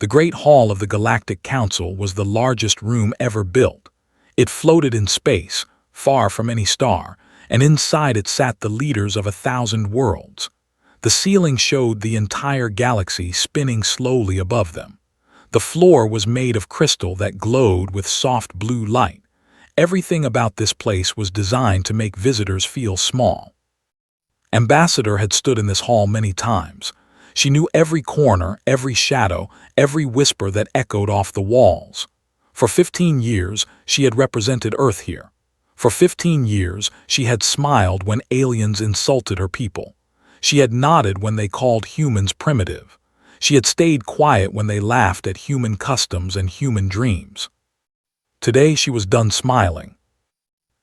The Great Hall of the Galactic Council was the largest room ever built. It floated in space, far from any star, and inside it sat the leaders of 1,000 worlds. The ceiling showed the entire galaxy spinning slowly above them. The floor was made of crystal that glowed with soft blue light. Everything about this place was designed to make visitors feel small. Ambassador had stood in this hall many times. She knew every corner, every shadow, every whisper that echoed off the walls. For 15 years, she had represented Earth here. For 15 years, she had smiled when aliens insulted her people. She had nodded when they called humans primitive. She had stayed quiet when they laughed at human customs and human dreams. Today she was done smiling.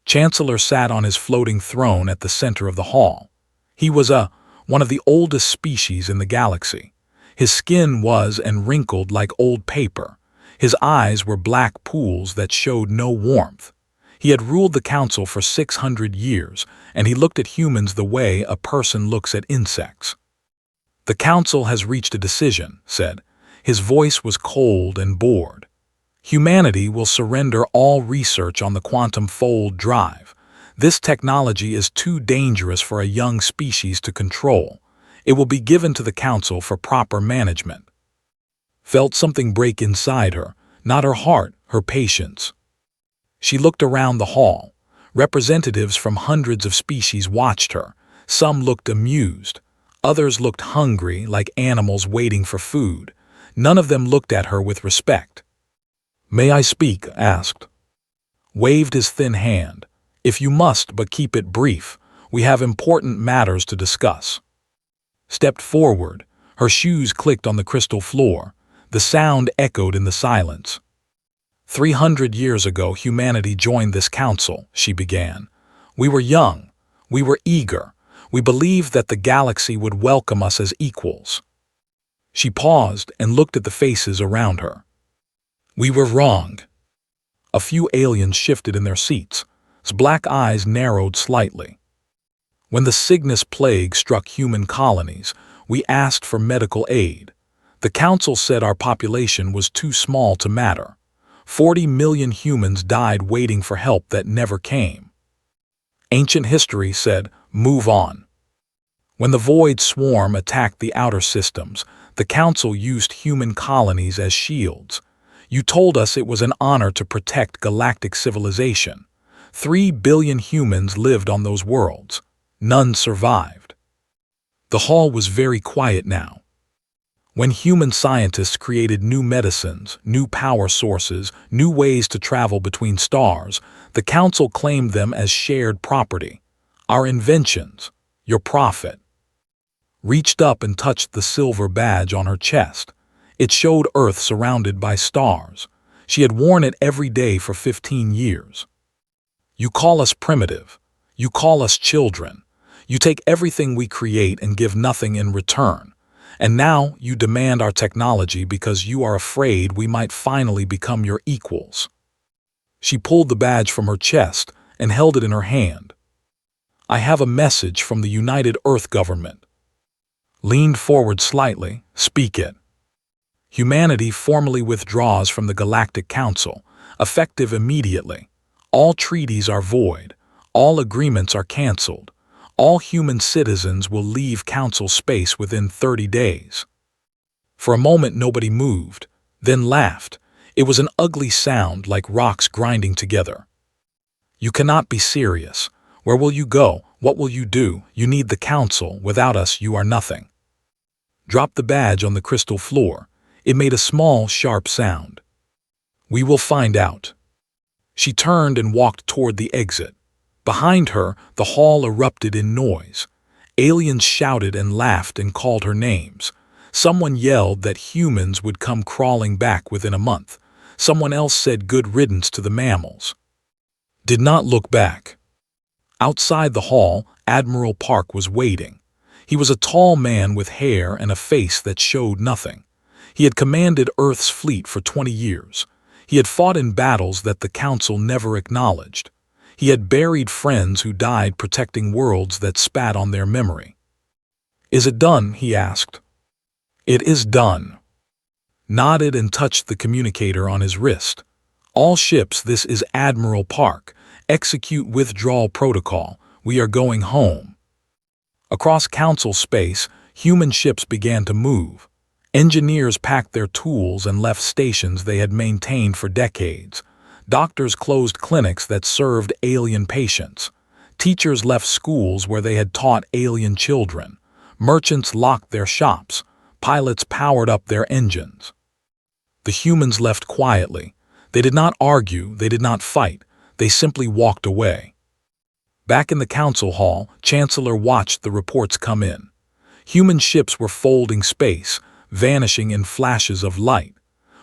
Chancellor sat on his floating throne at the center of the hall. He was one of the oldest species in the galaxy. His skin was and wrinkled like old paper. His eyes were black pools that showed no warmth. He had ruled the council for 600 years, and he looked at humans the way a person looks at insects. "The council has reached a decision," said. His voice was cold and bored. "Humanity will surrender all research on the quantum fold drive. This technology is too dangerous for a young species to control. It will be given to the council for proper management." Felt something break inside her, not her heart, her patience. She looked around the hall. Representatives from hundreds of species watched her. Some looked amused. Others looked hungry, like animals waiting for food. None of them looked at her with respect. "May I speak?" asked. Waved his thin hand. "If you must, but keep it brief. We have important matters to discuss." Stepped forward. Her shoes clicked on the crystal floor. The sound echoed in the silence. 300 years ago, humanity joined this council," she began. "We were young. We were eager. We believed that the galaxy would welcome us as equals." She paused and looked at the faces around her. "We were wrong." A few aliens shifted in their seats. His black eyes narrowed slightly. "When the Cygnus plague struck human colonies, we asked for medical aid. The council said our population was too small to matter. 40 million humans died waiting for help that never came. Ancient history said, move on. When the Void Swarm attacked the outer systems, the council used human colonies as shields. You told us it was an honor to protect galactic civilization. 3 billion humans lived on those worlds. None survived." The hall was very quiet now. When human scientists created new medicines, new power sources, new ways to travel between stars, the council claimed them as shared property. "Our inventions, your profit." Reached up and touched the silver badge on her chest. It showed Earth surrounded by stars. She had worn it every day for 15 years. "You call us primitive. You call us children. You take everything we create and give nothing in return. And now you demand our technology because you are afraid we might finally become your equals." She pulled the badge from her chest and held it in her hand. "I have a message from the United Earth government." Leaned forward slightly. "Speak it." "Humanity formally withdraws from the Galactic Council, effective immediately. All treaties are void. All agreements are cancelled. All human citizens will leave council space within 30 days. For a moment nobody moved, then laughed. It was an ugly sound like rocks grinding together. "You cannot be serious. Where will you go? What will you do? You need the council. Without us you are nothing." Dropped the badge on the crystal floor. It made a small, sharp sound. "We will find out." She turned and walked toward the exit. Behind her, the hall erupted in noise. Aliens shouted and laughed and called her names. Someone yelled that humans would come crawling back within a month. Someone else said good riddance to the mammals. Did not look back. Outside the hall, Admiral Park was waiting. He was a tall man with hair and a face that showed nothing. He had commanded Earth's fleet for 20 years. He had fought in battles that the Council never acknowledged. He had buried friends who died protecting worlds that spat on their memory. "Is it done?" he asked. "It is done." nodded and touched the communicator on his wrist. "All ships, this is Admiral Park. Execute withdrawal protocol. We are going home." Across Council space, human ships began to move. Engineers packed their tools and left stations they had maintained for decades. Doctors closed clinics that served alien patients. Teachers left schools where they had taught alien children. Merchants locked their shops. Pilots powered up their engines. The humans left quietly. They did not argue, they did not fight. They simply walked away. Back in the council hall, Chancellor watched the reports come in. Human ships were folding space, vanishing in flashes of light.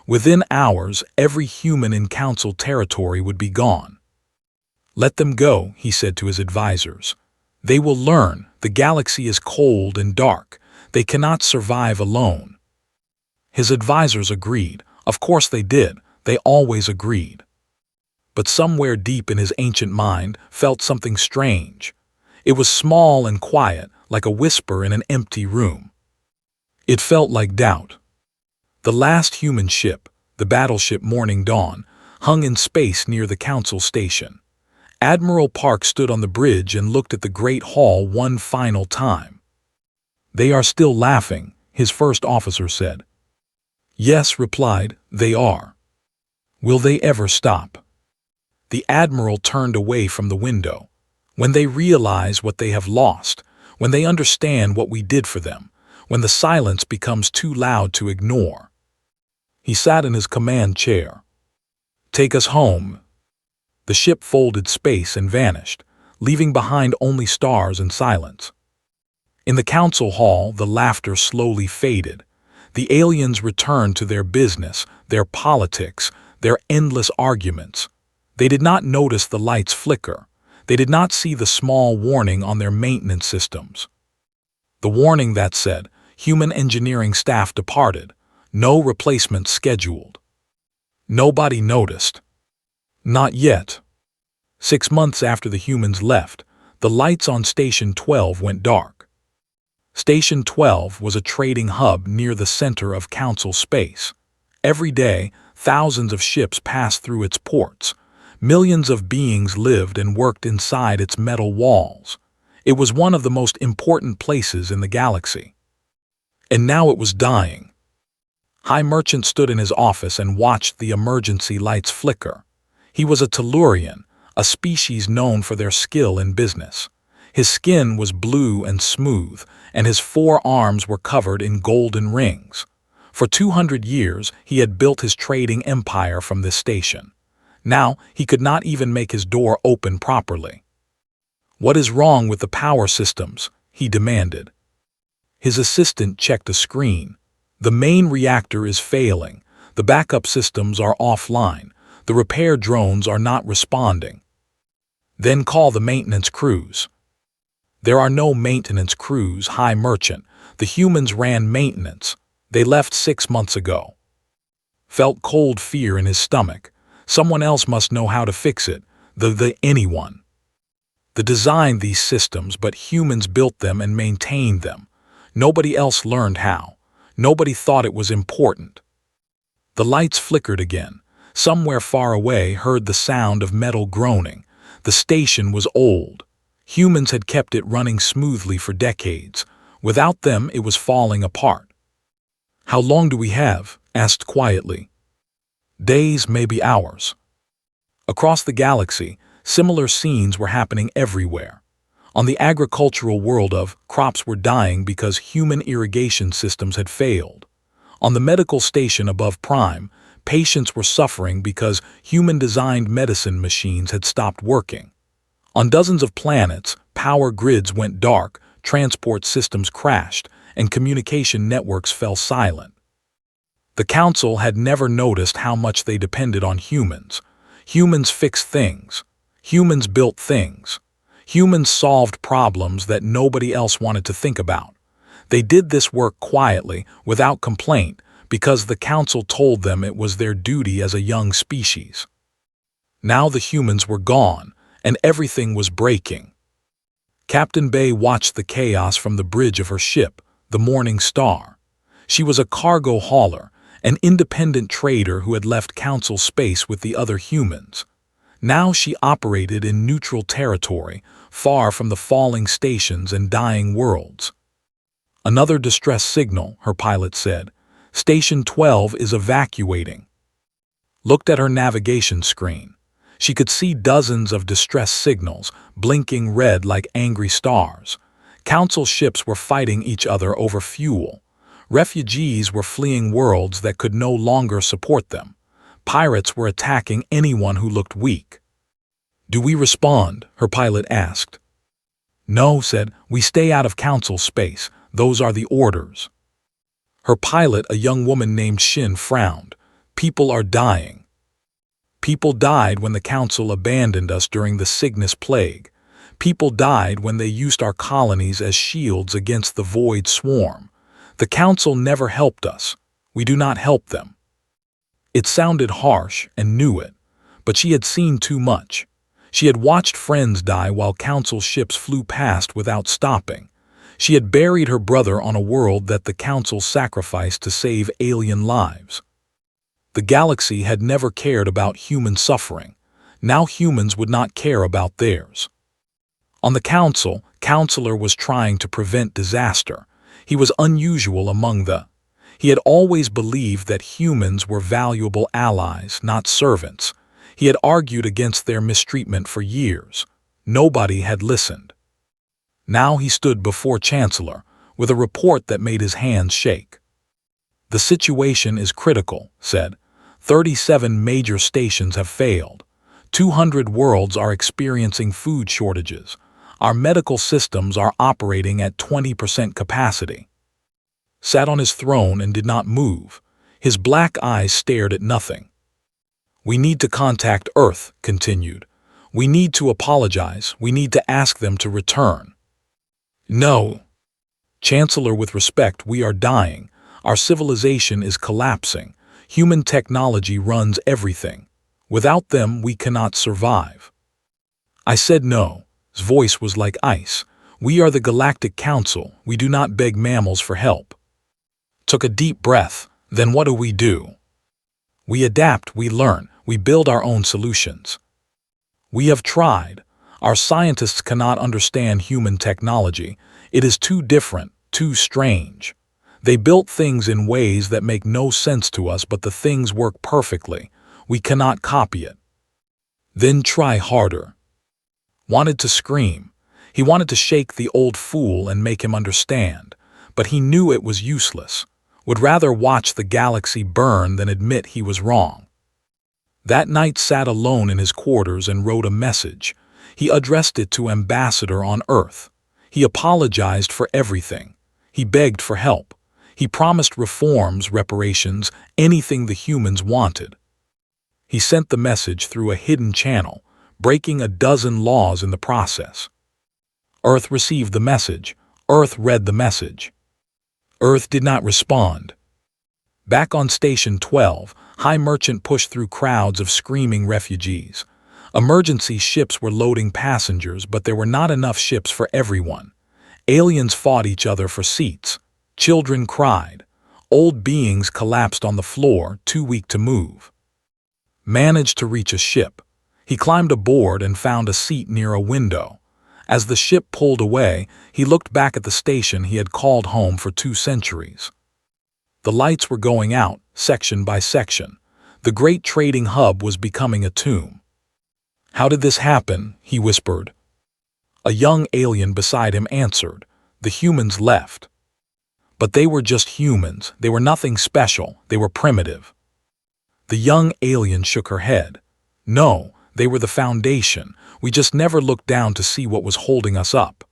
Within hours, every human in council territory would be gone. "Let them go," he said to his advisors. "They will learn. The galaxy is cold and dark. They cannot survive alone." His advisors agreed. Of course they did. They always agreed. But somewhere deep in his ancient mind felt something strange. It was small and quiet, like a whisper in an empty room. It felt like doubt. The last human ship, the battleship Morning Dawn, hung in space near the council station. Admiral Park stood on the bridge and looked at the great hall one final time. "They are still laughing," his first officer said. "Yes," replied, "they are." "Will they ever stop?" The admiral turned away from the window. "When they realize what they have lost, when they understand what we did for them, when the silence becomes too loud to ignore." He sat in his command chair. "Take us home." The ship folded space and vanished, leaving behind only stars and silence. In the council hall, the laughter slowly faded. The aliens returned to their business, their politics, their endless arguments. They did not notice the lights flicker. They did not see the small warning on their maintenance systems. The warning that said, "Human engineering staff departed. No replacement scheduled." Nobody noticed. Not yet. 6 months after the humans left, the lights on Station 12 went dark. Station 12 was a trading hub near the center of Council space. Every day, thousands of ships passed through its ports. Millions of beings lived and worked inside its metal walls. It was one of the most important places in the galaxy. And now it was dying. High Merchant stood in his office and watched the emergency lights flicker. He was a Tellurian, a species known for their skill in business. His skin was blue and smooth, and his 4 arms were covered in golden rings. For 200 years, he had built his trading empire from this station. Now, he could not even make his door open properly. "What is wrong with the power systems?" he demanded. His assistant checked a screen. "The main reactor is failing. The backup systems are offline. The repair drones are not responding." "Then call the maintenance crews." "There are no maintenance crews, High Merchant. The humans ran maintenance. They left 6 months ago." Felt cold fear in his stomach. Someone else must know how to fix it. Anyone. They designed these systems, but humans built them and maintained them. Nobody else learned how. Nobody thought it was important. The lights flickered again. Somewhere far away heard the sound of metal groaning. The station was old. Humans had kept it running smoothly for decades. Without them, it was falling apart. "How long do we have?" asked quietly. "Days, maybe hours." Across the galaxy, similar scenes were happening everywhere. On the agricultural world crops were dying because human irrigation systems had failed. On the medical station above Prime, patients were suffering because human-designed medicine machines had stopped working. On dozens of planets, power grids went dark, transport systems crashed, and communication networks fell silent. The Council had never noticed how much they depended on humans. Humans fixed things. Humans built things. Humans solved problems that nobody else wanted to think about. They did this work quietly, without complaint, because the Council told them it was their duty as a young species. Now the humans were gone, and everything was breaking. Captain Bay watched the chaos from the bridge of her ship, the Morning Star. She was a cargo hauler, an independent trader who had left council space with the other humans. Now she operated in neutral territory, far from the falling stations and dying worlds. "Another distress signal," her pilot said. "Station 12 is evacuating." Looked at her navigation screen. She could see dozens of distress signals, blinking red like angry stars. Council ships were fighting each other over fuel. Refugees were fleeing worlds that could no longer support them. Pirates were attacking anyone who looked weak. "Do we respond?" her pilot asked. "No," said, "we stay out of council space. Those are the orders." Her pilot, a young woman named Shin, frowned. "People are dying." "People died when the council abandoned us during the Cygnus plague. People died when they used our colonies as shields against the void swarm. The council never helped us. We do not help them." It sounded harsh and knew it, but she had seen too much. She had watched friends die while council ships flew past without stopping. She had buried her brother on a world that the council sacrificed to save alien lives. The galaxy had never cared about human suffering. Now humans would not care about theirs. On the council, Counselor was trying to prevent disaster. He was unusual among the. He had always believed that humans were valuable allies, not servants. He had argued against their mistreatment for years. Nobody had listened. Now he stood before Chancellor, with a report that made his hands shake. "The situation is critical," said. 37 major stations have failed. 200 worlds are experiencing food shortages. Our medical systems are operating at 20% capacity." Sat on his throne and did not move. His black eyes stared at nothing. "We need to contact Earth," continued. "We need to apologize. We need to ask them to return." "No." "Chancellor, with respect, we are dying. Our civilization is collapsing. Human technology runs everything. Without them, we cannot survive." I said no. His voice was like ice. "We are the Galactic Council. We do not beg mammals for help." Took a deep breath. "Then what do we do?" "We adapt, we learn, we build our own solutions." "We have tried. Our scientists cannot understand human technology. It is too different, too strange. They built things in ways that make no sense to us, but the things work perfectly. We cannot copy it." "Then try harder." Wanted to scream. He wanted to shake the old fool and make him understand, but he knew it was useless. Would rather watch the galaxy burn than admit he was wrong. That night sat alone in his quarters and wrote a message. He addressed it to Ambassador on Earth. He apologized for everything. He begged for help. He promised reforms, reparations, anything the humans wanted. He sent the message through a hidden channel, breaking a dozen laws in the process. Earth received the message. Earth read the message. Earth did not respond. Back on Station 12, High Merchant pushed through crowds of screaming refugees. Emergency ships were loading passengers, but there were not enough ships for everyone. Aliens fought each other for seats. Children cried. Old beings collapsed on the floor, too weak to move. Managed to reach a ship. He climbed aboard and found a seat near a window. As the ship pulled away, he looked back at the station he had called home for 2 centuries. The lights were going out, section by section. The great trading hub was becoming a tomb. "How did this happen?" he whispered. A young alien beside him answered. "The humans left." But they were just humans. They were nothing special. They were primitive. The young alien shook her head. "No, they were the foundation. We just never looked down to see what was holding us up."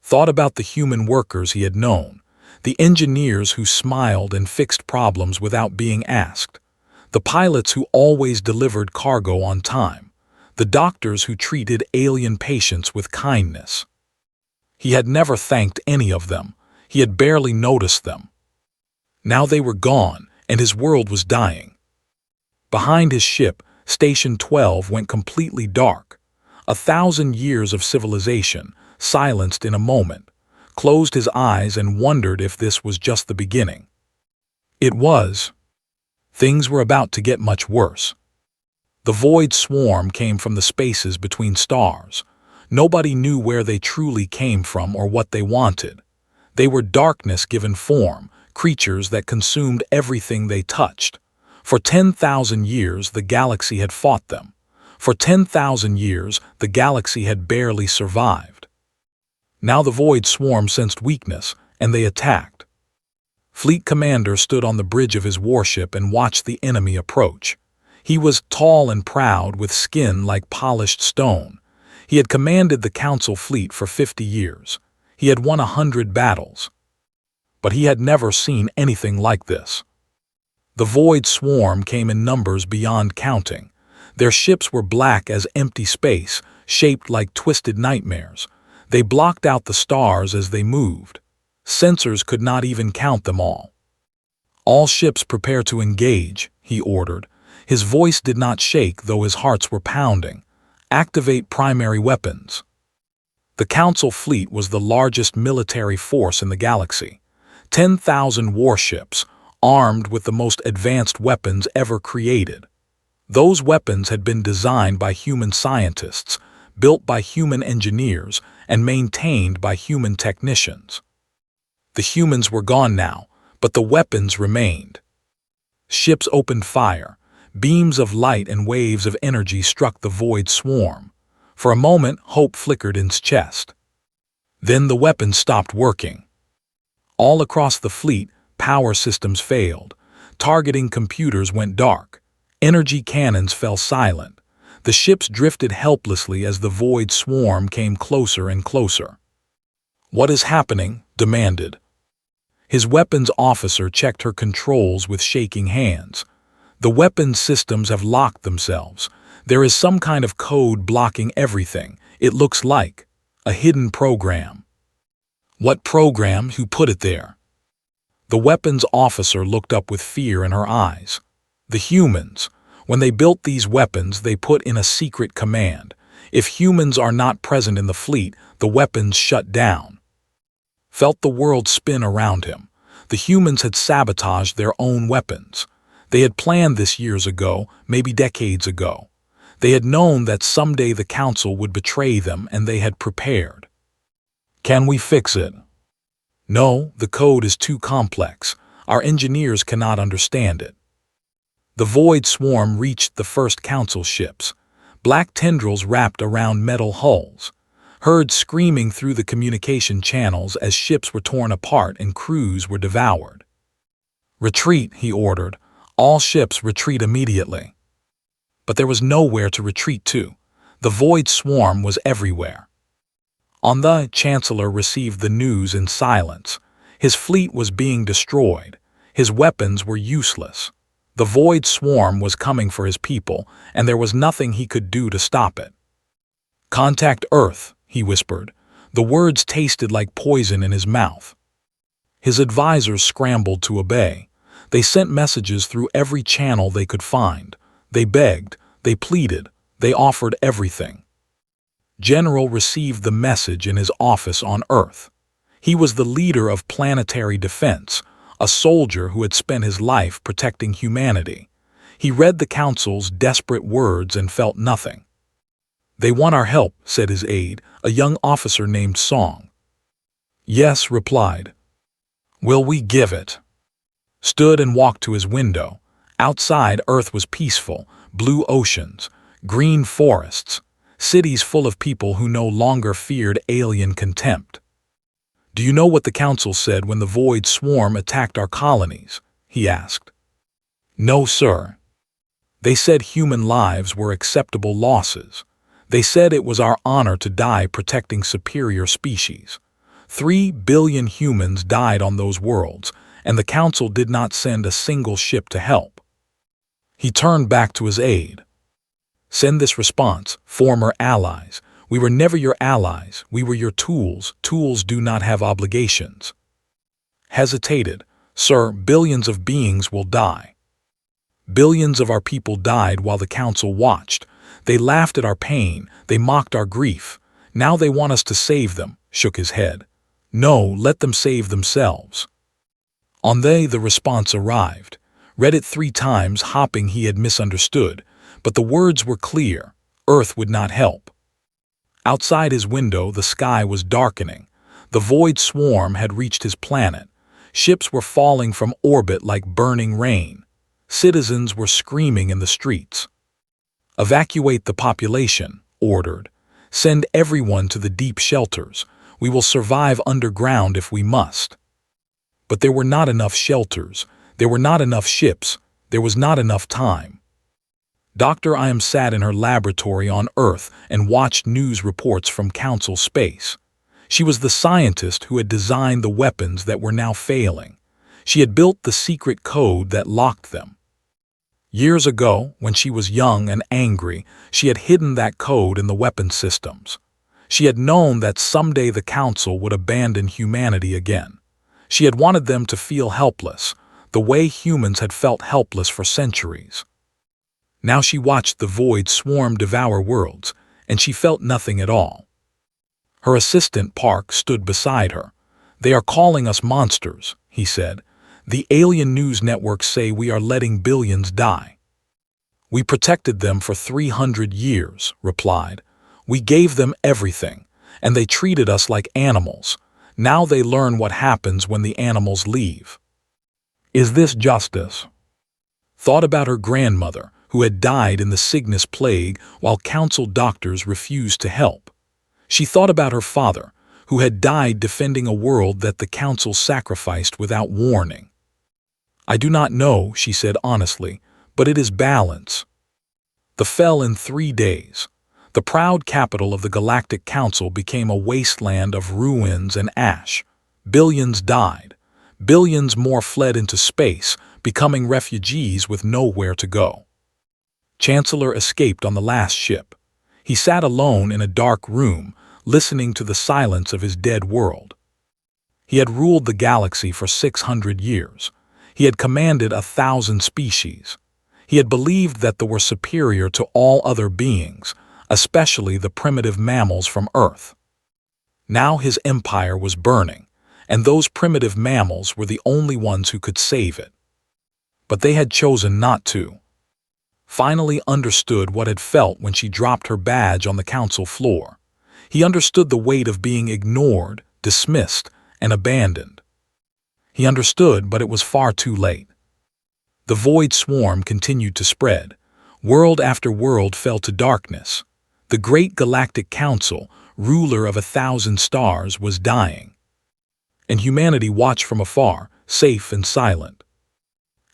Thought about the human workers he had known. The engineers who smiled and fixed problems without being asked. The pilots who always delivered cargo on time. The doctors who treated alien patients with kindness. He had never thanked any of them. He had barely noticed them. Now they were gone, and his world was dying. Behind his ship, Station 12 went completely dark. 1,000 years of civilization, silenced in a moment, closed his eyes and wondered if this was just the beginning. It was. Things were about to get much worse. The void swarm came from the spaces between stars. Nobody knew where they truly came from or what they wanted. They were darkness given form, creatures that consumed everything they touched. For 10,000 years, the galaxy had fought them. For 10,000 years, the galaxy had barely survived. Now the void swarm sensed weakness, and they attacked. Fleet Commander stood on the bridge of his warship and watched the enemy approach. He was tall and proud, with skin like polished stone. He had commanded the Council fleet for 50 years. He had won 100 battles. But he had never seen anything like this. The void swarm came in numbers beyond counting. Their ships were black as empty space, shaped like twisted nightmares. They blocked out the stars as they moved. Sensors could not even count them all. "All ships prepare to engage," he ordered. His voice did not shake, though his hearts were pounding. "Activate primary weapons." The Council fleet was the largest military force in the galaxy. 10,000 warships, armed with the most advanced weapons ever created. Those weapons had been designed by human scientists, built by human engineers, and maintained by human technicians. The humans were gone now, but the weapons remained. Ships opened fire. Beams of light and waves of energy struck the void swarm. For a moment, hope flickered in his chest. Then the weapons stopped working. All across the fleet, power systems failed. Targeting computers went dark. Energy cannons fell silent. The ships drifted helplessly as the void swarm came closer and closer. "What is happening?" demanded. His weapons officer checked her controls with shaking hands. "The weapons systems have locked themselves. There is some kind of code blocking everything. It looks like a hidden program." "What program? Who put it there?" The weapons officer looked up with fear in her eyes. "The humans. When they built these weapons, they put in a secret command. If humans are not present in the fleet, the weapons shut down." Felt the world spin around him. The humans had sabotaged their own weapons. They had planned this years ago, maybe decades ago. They had known that someday the Council would betray them, and they had prepared. "Can we fix it?" "No, the code is too complex. Our engineers cannot understand it." The void swarm reached the first Council ships. Black tendrils wrapped around metal hulls. Heard screaming through the communication channels as ships were torn apart and crews were devoured. "Retreat," he ordered. "All ships retreat immediately." But there was nowhere to retreat to. The void swarm was everywhere. The Chancellor received the news in silence. His fleet was being destroyed. His weapons were useless. The void swarm was coming for his people, and there was nothing he could do to stop it. "Contact Earth," he whispered. The words tasted like poison in his mouth. His advisors scrambled to obey. They sent messages through every channel they could find. They begged, they pleaded, they offered everything. General received the message in his office on Earth. He was the leader of planetary defense, a soldier who had spent his life protecting humanity. He read the Council's desperate words and felt nothing. "They want our help," said his aide, a young officer named Song. "Yes," replied. "Will we give it?" Stood and walked to his window. Outside, Earth was peaceful, blue oceans, green forests, cities full of people who no longer feared alien contempt. "Do you know what the Council said when the void swarm attacked our colonies?" he asked. "No, sir." "They said human lives were acceptable losses. They said it was our honor to die protecting superior species. 3 billion humans died on those worlds, and the Council did not send a single ship to help." He turned back to his aide. "Send this response, former allies. We were never your allies. We were your tools. Tools do not have obligations." Hesitated. "Sir, billions of beings will die." "Billions of our people died while the Council watched. They laughed at our pain. They mocked our grief. Now they want us to save them," shook his head. "No, let them save themselves." The response arrived. Read it 3 times, hoping he had misunderstood, but the words were clear. Earth would not help. Outside his window, the sky was darkening. The void swarm had reached his planet. Ships were falling from orbit like burning rain. Citizens were screaming in the streets. "Evacuate the population," ordered. "Send everyone to the deep shelters. We will survive underground if we must." But there were not enough shelters. There were not enough ships. There was not enough time. Dr. Im sat in her laboratory on Earth and watched news reports from Council Space. She was the scientist who had designed the weapons that were now failing. She had built the secret code that locked them. Years ago, when she was young and angry, she had hidden that code in the weapon systems. She had known that someday the Council would abandon humanity again. She had wanted them to feel helpless, the way humans had felt helpless for centuries. Now she watched the void swarm devour worlds, and she felt nothing at all. Her assistant, Park, stood beside her. "They are calling us monsters," he said. "The alien news networks say we are letting billions die." "We protected them for 300 years, replied. "We gave them everything, and they treated us like animals. Now they learn what happens when the animals leave." Is this justice? Thought about her grandmother, who had died in the Cygnus plague while council doctors refused to help. She thought about her father, who had died defending a world that the council sacrificed without warning. "I do not know," she said honestly, "but it is balance." The fell in 3 days. The proud capital of the Galactic Council became a wasteland of ruins and ash. Billions died. Billions more fled into space, becoming refugees with nowhere to go. Chancellor escaped on the last ship. He sat alone in a dark room, listening to the silence of his dead world. He had ruled the galaxy for 600 years. He had commanded 1,000 species. He had believed that they were superior to all other beings, especially the primitive mammals from Earth. Now his empire was burning, and those primitive mammals were the only ones who could save it. But they had chosen not to. Finally understood what had felt when she dropped her badge on the council floor. He understood the weight of being ignored, dismissed, and abandoned. He understood, but it was far too late. The void swarm continued to spread. World after world fell to darkness. The great Galactic Council, ruler of 1,000 stars, was dying. And humanity watched from afar, safe and silent.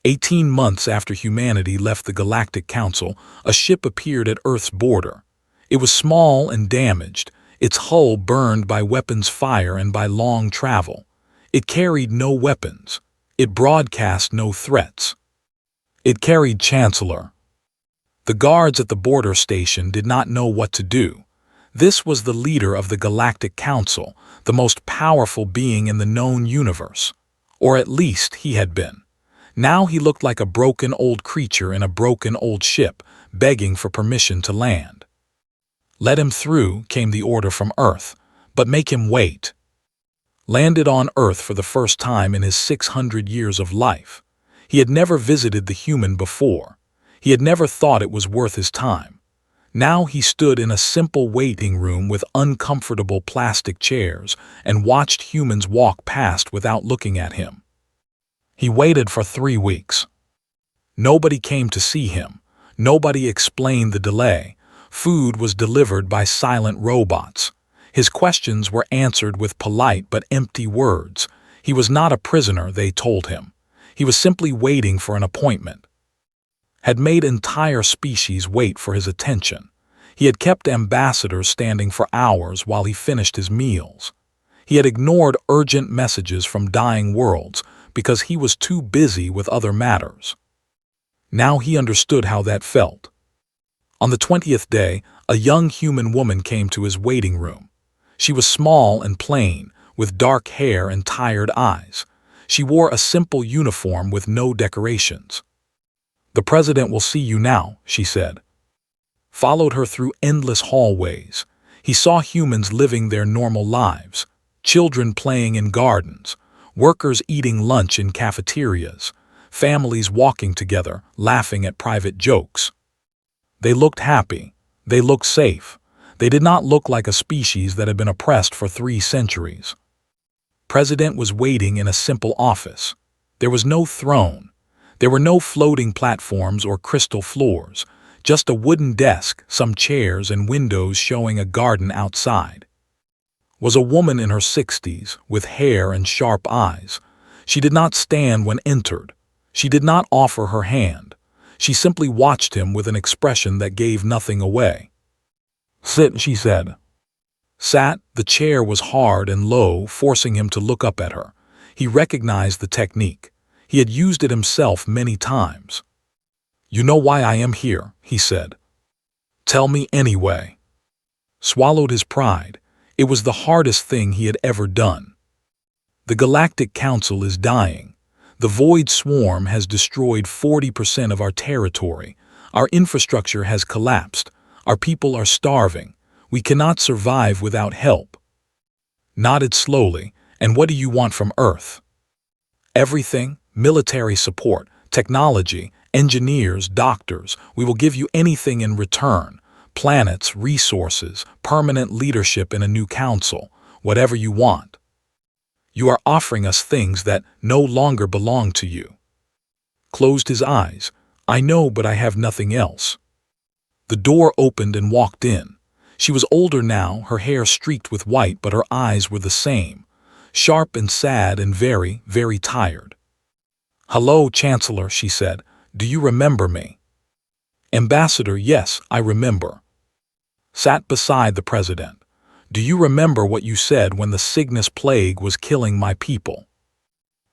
18 months after humanity left the Galactic Council, a ship appeared at Earth's border. It was small and damaged, its hull burned by weapons fire and by long travel. It carried no weapons. It broadcast no threats. It carried Chancellor. The guards at the border station did not know what to do. This was the leader of the Galactic Council, the most powerful being in the known universe. Or at least he had been. Now he looked like a broken old creature in a broken old ship, begging for permission to land. "Let him through," came the order from Earth, "but make him wait." Landed on Earth for the first time in his 600 years of life. He had never visited the human before. He had never thought it was worth his time. Now he stood in a simple waiting room with uncomfortable plastic chairs and watched humans walk past without looking at him. He waited for 3 weeks. Nobody came to see him. Nobody explained the delay. Food was delivered by silent robots. His questions were answered with polite but empty words. He was not a prisoner, they told him. He was simply waiting for an appointment. Had made entire species wait for his attention. He had kept ambassadors standing for hours while he finished his meals. He had ignored urgent messages from dying worlds because he was too busy with other matters. Now he understood how that felt. On the 20th day, a young human woman came to his waiting room. She was small and plain, with dark hair and tired eyes. She wore a simple uniform with no decorations. "The president will see you now," she said. Followed her through endless hallways. He saw humans living their normal lives, children playing in gardens, workers eating lunch in cafeterias, families walking together, laughing at private jokes. They looked happy. They looked safe. They did not look like a species that had been oppressed for 3 centuries. President was waiting in a simple office. There was no throne. There were no floating platforms or crystal floors, just a wooden desk, some chairs, and windows showing a garden outside. Was a woman in her 60s, with hair and sharp eyes. She did not stand when entered. She did not offer her hand. She simply watched him with an expression that gave nothing away. "Sit," she said. Sat. The chair was hard and low, forcing him to look up at her. He recognized the technique. He had used it himself many times. "You know why I am here," he said. "Tell me anyway." Swallowed his pride. It was the hardest thing he had ever done. "The Galactic Council is dying. The Void Swarm has destroyed 40% of our territory. Our infrastructure has collapsed. Our people are starving. We cannot survive without help." Nodded slowly. "And what do you want from Earth?" "Everything. Military support, technology, engineers, doctors. We will give you anything in return. Planets, resources, permanent leadership in a new council. Whatever you want. You are offering us things that no longer belong to you." Closed his eyes. "I know, but I have nothing else." The door opened and walked in. She was older now, her hair streaked with white, but her eyes were the same. Sharp and sad and very, very tired. "Hello, Chancellor," she said. "Do you remember me?" "Ambassador, yes, I remember." Sat beside the president. "Do you remember what you said when the Cygnus plague was killing my people?"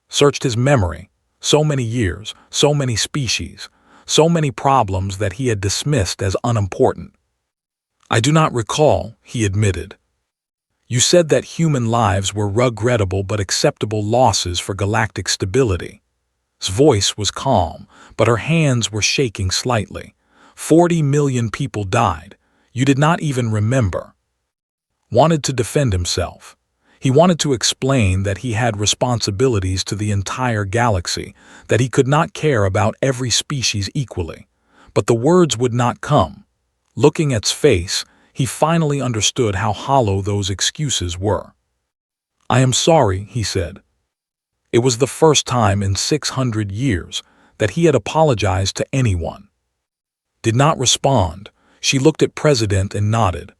Searched his memory. So many years, so many species, so many problems that he had dismissed as unimportant. "I do not recall," he admitted. "You said that human lives were regrettable but acceptable losses for galactic stability." His voice was calm, but her hands were shaking slightly. 40 million people died. You did not even remember." Wanted to defend himself. He wanted to explain that he had responsibilities to the entire galaxy, that he could not care about every species equally. But the words would not come. Looking at his face, he finally understood how hollow those excuses were. "I am sorry," he said. It was the first time in 600 years that he had apologized to anyone. Did not respond. She looked at President and nodded.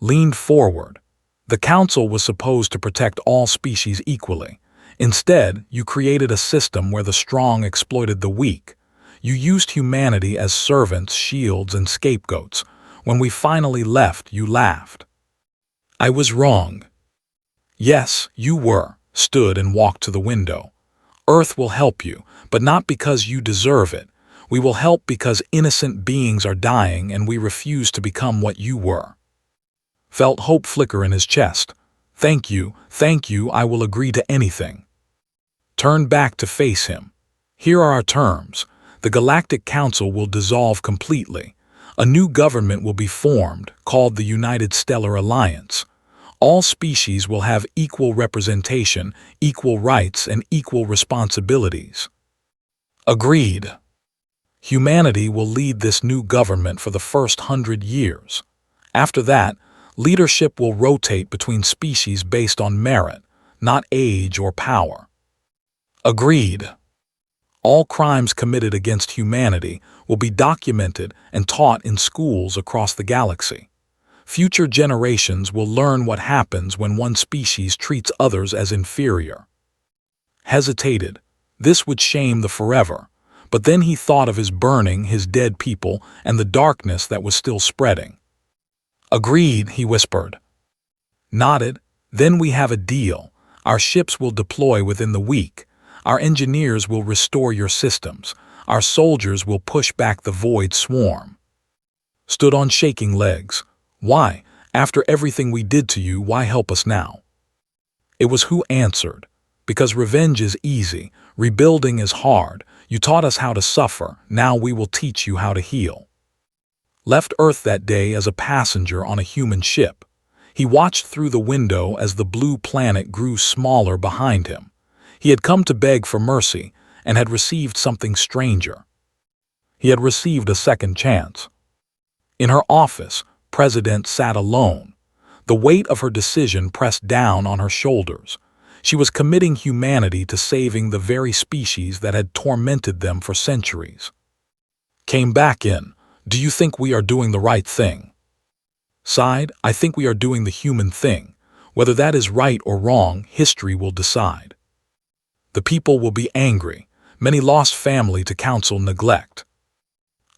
Leaned forward. "The Council was supposed to protect all species equally. Instead, you created a system where the strong exploited the weak. You used humanity as servants, shields, and scapegoats. When we finally left, you laughed." "I was wrong." "Yes, you were." Stood and walked to the window. "Earth will help you, but not because you deserve it. We will help because innocent beings are dying and we refuse to become what you were." Felt hope flicker in his chest. Thank you, I will agree to anything." Turned back to face him. "Here are our terms. The Galactic Council will dissolve completely. A new government will be formed, called the United Stellar Alliance. All species will have equal representation, equal rights, and equal responsibilities." Agreed. Humanity will lead this new government for the first 100 years. After that, leadership will rotate between species based on merit, not age or power. Agreed. All crimes committed against humanity will be documented and taught in schools across the galaxy. Future generations will learn what happens when one species treats others as inferior. Hesitated. This would shame the Forever, but then he thought of his burning, his dead people, and the darkness that was still spreading. Agreed, he whispered. Nodded. Then we have a deal. Our ships will deploy within the week. Our engineers will restore your systems. Our soldiers will push back the Void Swarm. Stood on shaking legs. Why, after everything we did to you, why help us now? It was who answered. Because revenge is easy, rebuilding is hard. You taught us how to suffer, now we will teach you how to heal. Left Earth that day as a passenger on a human ship. He watched through the window as the blue planet grew smaller behind him. He had come to beg for mercy, and had received something stranger. He had received a second chance. In her office, President sat alone. The weight of her decision pressed down on her shoulders. She was committing humanity to saving the very species that had tormented them for centuries. Came back in. Do you think we are doing the right thing? Sighed, I think we are doing the human thing. Whether that is right or wrong, history will decide. The people will be angry. Many lost family to council neglect.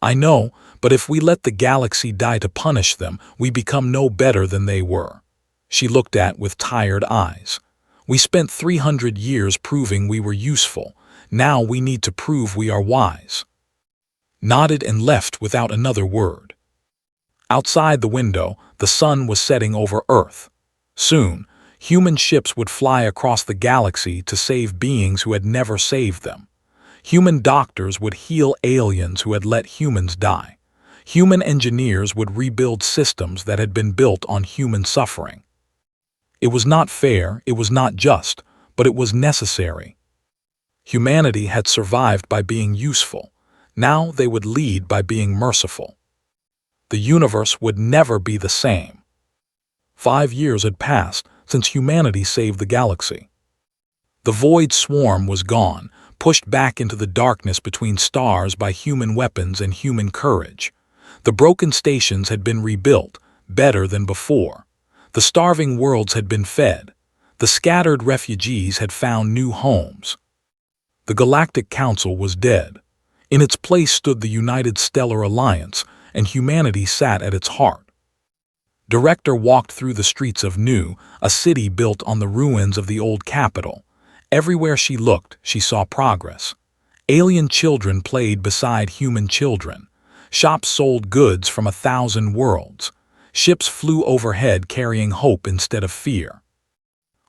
I know, but if we let the galaxy die to punish them, we become no better than they were. She looked at with tired eyes. We spent 300 years proving we were useful. Now we need to prove we are wise. Nodded and left without another word. Outside the window, the sun was setting over Earth. Soon, human ships would fly across the galaxy to save beings who had never saved them. Human doctors would heal aliens who had let humans die. Human engineers would rebuild systems that had been built on human suffering. It was not fair, it was not just, but it was necessary. Humanity had survived by being useful. Now they would lead by being merciful. The universe would never be the same. 5 years had passed since humanity saved the galaxy. The void swarm was gone, pushed back into the darkness between stars by human weapons and human courage. The broken stations had been rebuilt, better than before. The starving worlds had been fed. The scattered refugees had found new homes. The Galactic Council was dead. In its place stood the United Stellar Alliance, and humanity sat at its heart. Director walked through the streets of New, a city built on the ruins of the old capital. Everywhere she looked, she saw progress. Alien children played beside human children. Shops sold goods from 1,000 worlds. Ships flew overhead carrying hope instead of fear.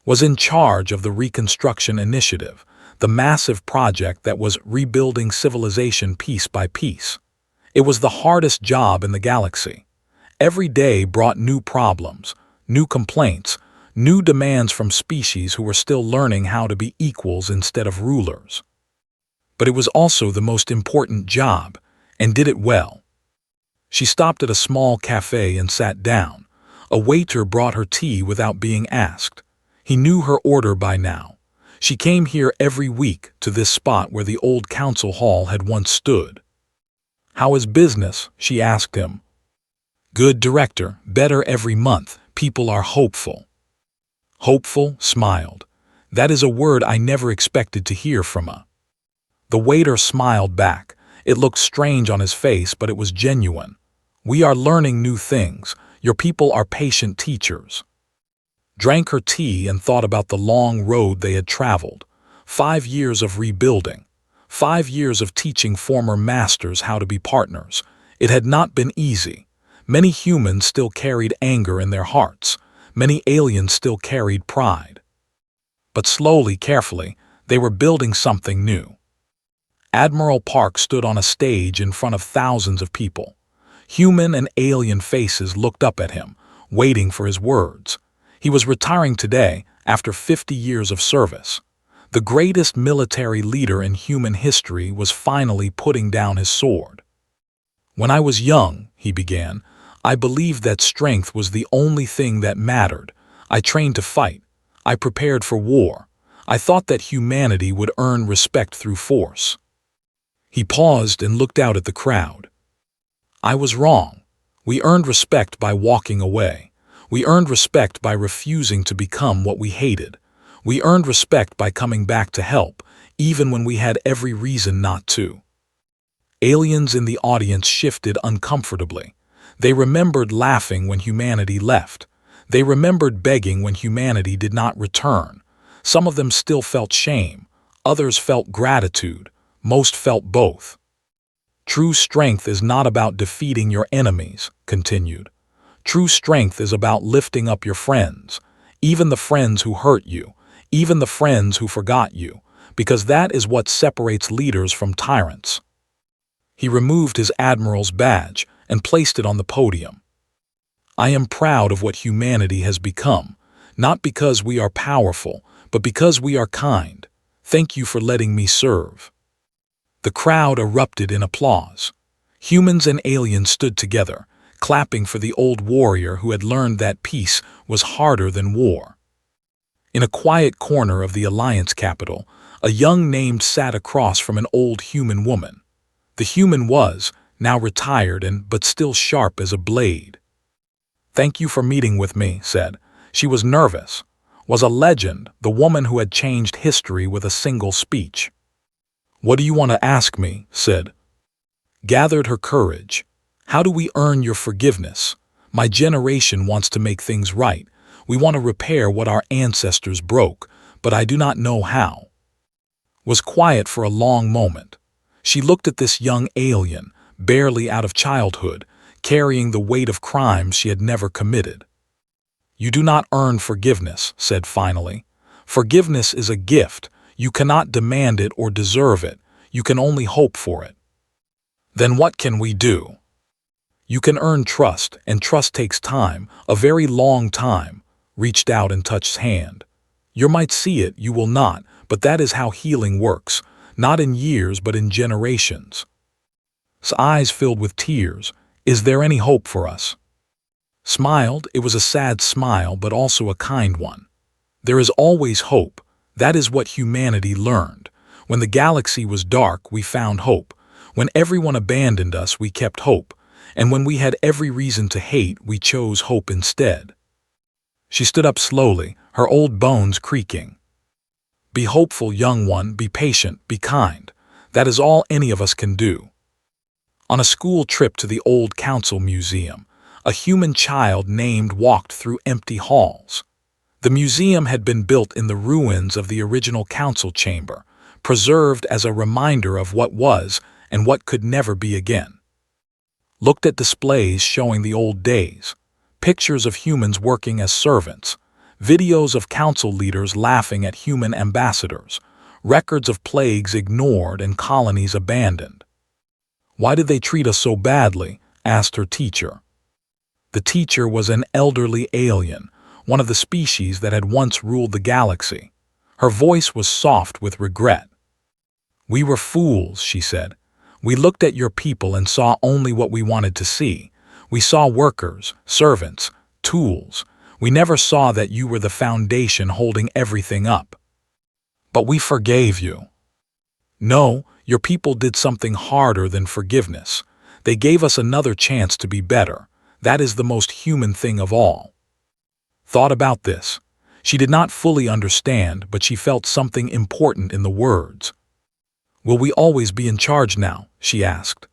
Was in charge of the Reconstruction Initiative, the massive project that was rebuilding civilization piece by piece. It was the hardest job in the galaxy. Every day brought new problems, new complaints, new demands from species who were still learning how to be equals instead of rulers. But it was also the most important job, and did it well. She stopped at a small cafe and sat down. A waiter brought her tea without being asked. He knew her order by now. She came here every week to this spot where the old council hall had once stood. How is business? She asked him. Good, director, better every month. People are hopeful. Hopeful smiled. That is a word I never expected to hear from a. The waiter smiled back. It looked strange on his face, but it was genuine. We are learning new things. Your people are patient teachers. Drank her tea and thought about the long road they had traveled. 5 years of rebuilding. 5 years of teaching former masters how to be partners. It had not been easy. Many humans still carried anger in their hearts. Many aliens still carried pride. But slowly, carefully, they were building something new. Admiral Park stood on a stage in front of thousands of people. Human and alien faces looked up at him, waiting for his words. He was retiring today after 50 years of service. The greatest military leader in human history was finally putting down his sword. When I was young, he began, I believed that strength was the only thing that mattered. I trained to fight. I prepared for war. I thought that humanity would earn respect through force. He paused and looked out at the crowd. I was wrong. We earned respect by walking away. We earned respect by refusing to become what we hated. We earned respect by coming back to help, even when we had every reason not to. Aliens in the audience shifted uncomfortably. They remembered laughing when humanity left. They remembered begging when humanity did not return. Some of them still felt shame. Others felt gratitude. Most felt both. True strength is not about defeating your enemies, continued. True strength is about lifting up your friends, even the friends who hurt you, even the friends who forgot you, because that is what separates leaders from tyrants. He removed his admiral's badge and placed it on the podium. I am proud of what humanity has become, not because we are powerful, but because we are kind. Thank you for letting me serve. The crowd erupted in applause. Humans and aliens stood together, clapping for the old warrior who had learned that peace was harder than war. In a quiet corner of the Alliance capital, a young named sat across from an old human woman. The human was, now retired but still sharp as a blade. "Thank you for meeting with me," said. She was nervous, was a legend, the woman who had changed history with a single speech. "What do you want to ask me?" said. Gathered her courage. "How do we earn your forgiveness? My generation wants to make things right. We want to repair what our ancestors broke, but I do not know how." Was quiet for a long moment. She looked at this young alien, barely out of childhood, carrying the weight of crimes she had never committed. "You do not earn forgiveness," said finally. "Forgiveness is a gift. You cannot demand it or deserve it. You can only hope for it." "Then what can we do?" "You can earn trust, and trust takes time, a very long time." Reached out and touched his hand. "You might see it, you will not, but that is how healing works, not in years but in generations." His eyes filled with tears. "Is there any hope for us?" Smiled. It was a sad smile, but also a kind one. "There is always hope. That is what humanity learned. When the galaxy was dark, we found hope. When everyone abandoned us, we kept hope. And when we had every reason to hate, we chose hope instead." She stood up slowly, her old bones creaking. "Be hopeful, young one, be patient, be kind. That is all any of us can do." On a school trip to the old council museum, a human child named walked through empty halls. The museum had been built in the ruins of the original council chamber, preserved as a reminder of what was and what could never be again. Looked at displays showing the old days, pictures of humans working as servants, videos of council leaders laughing at human ambassadors, records of plagues ignored and colonies abandoned. "Why did they treat us so badly?" asked her teacher. The teacher was an elderly alien, one of the species that had once ruled the galaxy. Her voice was soft with regret. "We were fools," she said. "We looked at your people and saw only what we wanted to see. We saw workers, servants, tools. We never saw that you were the foundation holding everything up. But we forgave you." "No, your people did something harder than forgiveness. They gave us another chance to be better. That is the most human thing of all." Thought about this. She did not fully understand, but she felt something important in the words. "Will we always be in charge now?" she asked.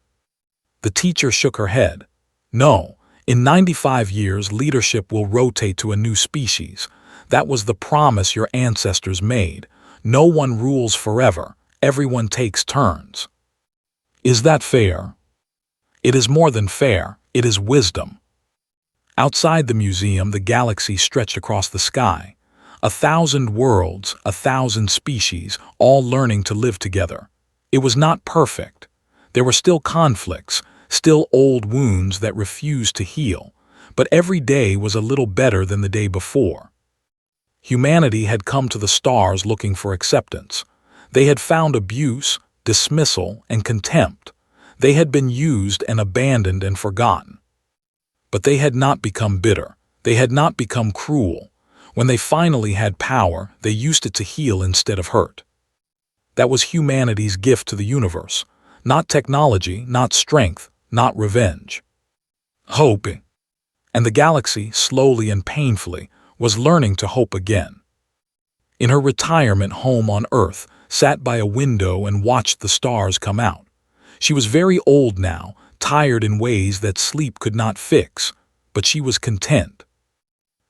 The teacher shook her head. "No, in 95 years leadership will rotate to a new species. That was the promise your ancestors made. No one rules forever, everyone takes turns." "Is that fair?" "It is more than fair, it is wisdom." Outside the museum, the galaxy stretched across the sky. 1,000 worlds, 1,000 species, all learning to live together. It was not perfect. There were still conflicts, still old wounds that refused to heal, but every day was a little better than the day before. Humanity had come to the stars looking for acceptance. They had found abuse, dismissal, and contempt. They had been used and abandoned and forgotten. But they had not become bitter. They had not become cruel. When they finally had power, they used it to heal instead of hurt. That was humanity's gift to the universe. Not technology, not strength, not revenge. Hope. And the galaxy, slowly and painfully, was learning to hope again. In her retirement home on Earth, sat by a window and watched the stars come out. She was very old now, tired in ways that sleep could not fix, but she was content.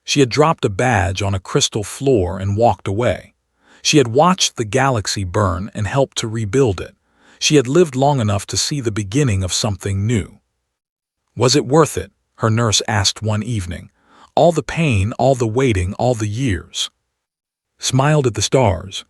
She had dropped a badge on a crystal floor and walked away. She had watched the galaxy burn and helped to rebuild it. She had lived long enough to see the beginning of something new. "Was it worth it?" her nurse asked one evening. "All the pain, all the waiting, all the years." Smiled at the stars.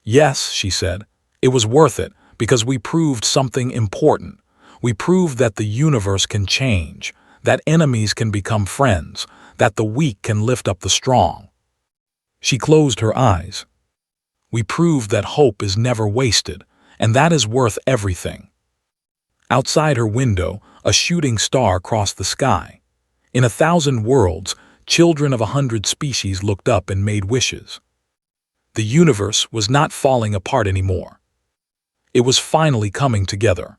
"Yes," she said, "it was worth it because we proved something important. We proved that the universe can change, that enemies can become friends, that the weak can lift up the strong." She closed her eyes. "We proved that hope is never wasted, and that is worth everything. Outside her window, a shooting star crossed the sky. In 1,000 worlds, children of 100 species looked up and made wishes. The universe was not falling apart anymore. It was finally coming together.